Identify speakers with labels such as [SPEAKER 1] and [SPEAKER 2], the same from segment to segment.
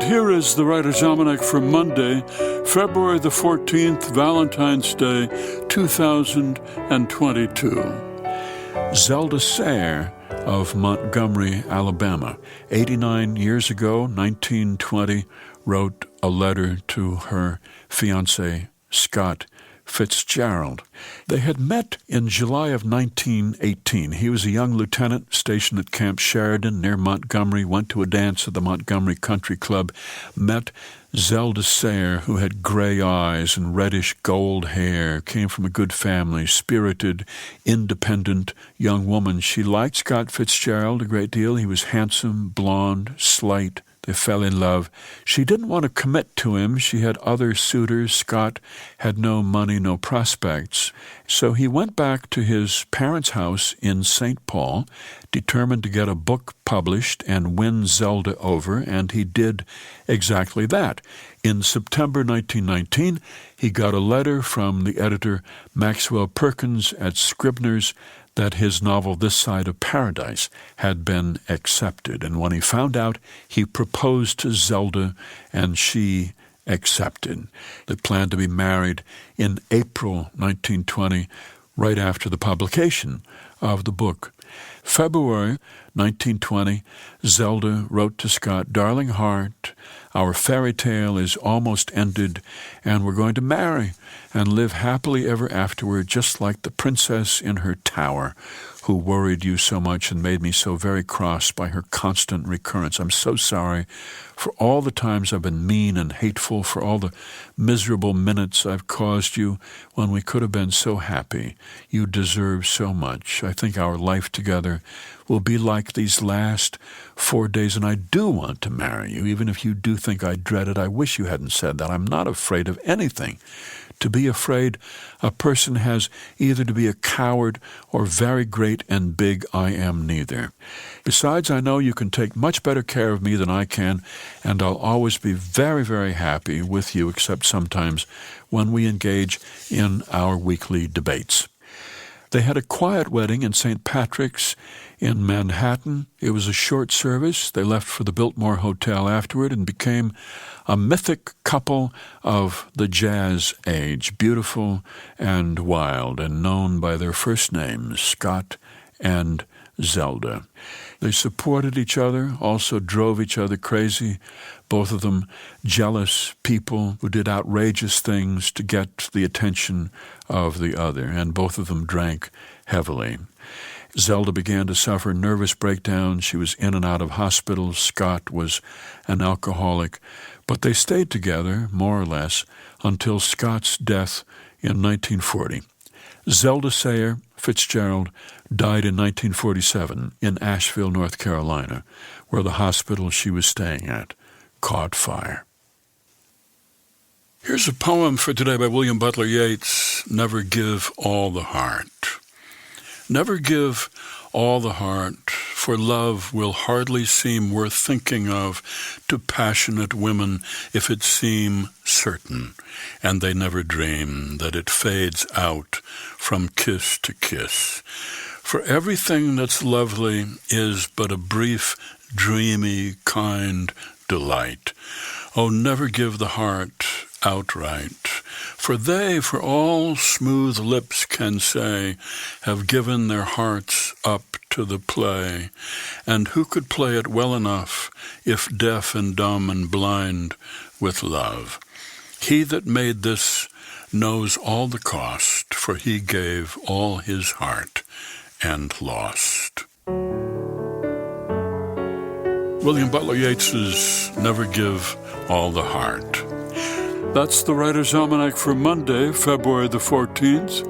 [SPEAKER 1] here is the Writer's Almanac for Monday, February the 14th, Valentine's Day, 2022. Zelda Sayer of Montgomery, Alabama, 89 years ago, 1920, wrote a letter to her fiancé, Scott Fitzgerald. They had met in July of 1918. He was a young lieutenant stationed at Camp Sheridan near Montgomery, went to a dance at the Montgomery Country Club, met Zelda Sayer, who had gray eyes and reddish gold hair, came from a good family, spirited, independent young woman. She liked Scott Fitzgerald a great deal. He was handsome, blonde, slight. They fell in love. She didn't want to commit to him. She had other suitors. Scott had no money, no prospects. So he went back to his parents' house in St. Paul, determined to get a book published and win Zelda over, and he did exactly that. In September 1919, he got a letter from the editor Maxwell Perkins at Scribner's that his novel This Side of Paradise had been accepted. And when he found out, he proposed to Zelda, and she accepted. They planned to be married in April 1920, right after the publication of the book. February 1920, Zelda wrote to Scott, "Darling heart, our fairy tale is almost ended, and we're going to marry and live happily ever afterward, just like the princess in her tower who worried you so much and made me so very cross by her constant recurrence. I'm so sorry for all the times I've been mean and hateful, for all the miserable minutes I've caused you when we could have been so happy. You deserve so much. I think our life together will be like these last 4 days, and I do want to marry you, even if you do think I dread it. I wish you hadn't said that. I'm not afraid of anything. To be afraid, a person has either to be a coward or very great and big. I am neither. Besides, I know you can take much better care of me than I can, and I'll always be very, very happy with you, except sometimes when we engage in our weekly debates." They had a quiet wedding in St. Patrick's in Manhattan. It was a short service. They left for the Biltmore Hotel afterward and became a mythic couple of the jazz age, beautiful and wild, and known by their first names, Scott and Zelda. They supported each other, also drove each other crazy, both of them jealous people who did outrageous things to get the attention of the other, and both of them drank heavily. Zelda began to suffer nervous breakdowns. She was in and out of hospitals. Scott was an alcoholic. But they stayed together, more or less, until Scott's death in 1940. Zelda Sayer Fitzgerald died in 1947 in Asheville, North Carolina, where the hospital she was staying at caught fire. Here's a poem for today by William Butler Yeats, Never Give All the Heart. Never give all the heart, for love will hardly seem worth thinking of to passionate women if it seem certain, and they never dream that it fades out from kiss to kiss. For everything that's lovely is but a brief, dreamy, kind delight. Oh, never give the heart outright, for they, for all smooth lips can say, have given their hearts up to the play, and who could play it well enough if deaf and dumb and blind with love? He that made this knows all the cost, for he gave all his heart and lost. William Butler Yeats's Never Give All the Heart. That's the Writer's Almanac for Monday, February the 14th,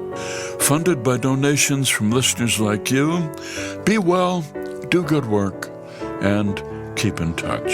[SPEAKER 1] funded by donations from listeners like you. Be well, do good work, and keep in touch.